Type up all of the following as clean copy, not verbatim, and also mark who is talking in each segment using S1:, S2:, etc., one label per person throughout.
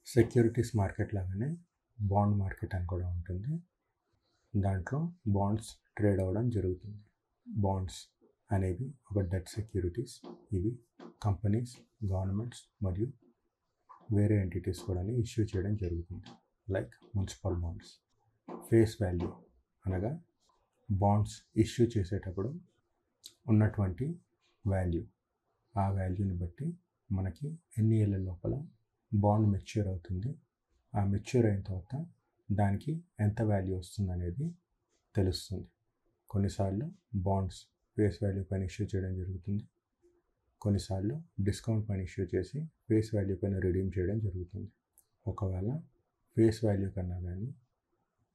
S1: Securities market లాగానే bond market అని కూడా ఉంటుంది. దాంట్లో బాండ్స్ ట్రేడ్ అవ్వడం జరుగుతుంది. బాండ్స్ అనేవి ఒక డెట్ సెక్యూరిటీస్. ఇవి కంపెనీస్, గవర్నమెంట్స్ మరియు వేరే ఎంటిటీస్ కూడా ఇష్యూ చేయడం జరుగుతుంది, like municipal bonds. Face value అనగా బాండ్స్ ఇష్యూ చేసేటప్పుడు ఉన్నటువంటి వాల్యూ. ఆ వాల్యూని బట్టి మనకి ఎన్ని ఏళ్ళ లోపల బాండ్ మెచ్యూర్ అవుతుంది, ఆ మెచ్యూర్ అయిన తర్వాత దానికి ఎంత వాల్యూ వస్తుంది అనేది తెలుస్తుంది. కొన్నిసార్లు బాండ్స్ ఫేస్ వాల్యూ పైన ఇష్యూ చేయడం జరుగుతుంది, కొన్నిసార్లు డిస్కౌంట్ పైన ఇష్యూ చేసి ఫేస్ వాల్యూ పైన రిడీమ్ చేయడం జరుగుతుంది. ఒకవేళ ఫేస్ వాల్యూ కన్నా కానీ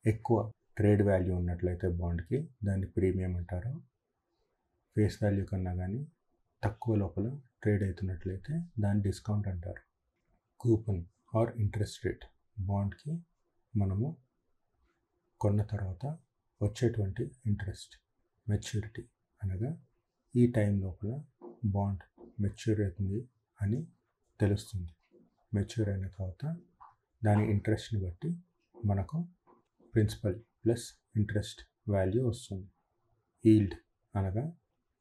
S1: ఎక్కువ ట్రేడ్ వాల్యూ ఉన్నట్లయితే బాండ్కి దాన్ని ప్రీమియం అంటారు. ఫేస్ వాల్యూ కన్నా కానీ తక్కువ లోపల ట్రేడ్ అవుతున్నట్లయితే దాన్ని డిస్కౌంట్ అంటారు. Coupon or interest rate. బాండ్కి మనము కొన్న తర్వాత వచ్చేటువంటి ఇంట్రెస్ట్. మెచ్యూరిటీ అనగా ఈ టైం లోపల బాండ్ మెచ్యూర్ అవుతుంది అని తెలుస్తుంది. మెచ్యూర్ అయిన తర్వాత దాని ఇంట్రెస్ట్ని బట్టి మనకు ప్రిన్సిపల్ ప్లస్ ఇంట్రెస్ట్ వాల్యూ వస్తుంది. ఈల్డ్ అనగా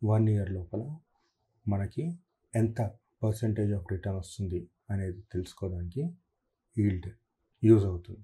S1: 1 year లోపల మనకి ఎంత పర్సెంటేజ్ ఆఫ్ రిటర్న్ వస్తుంది అనేది తెలుసుకోవడానికి ఈల్డ్ యూజ్ అవుతుంది.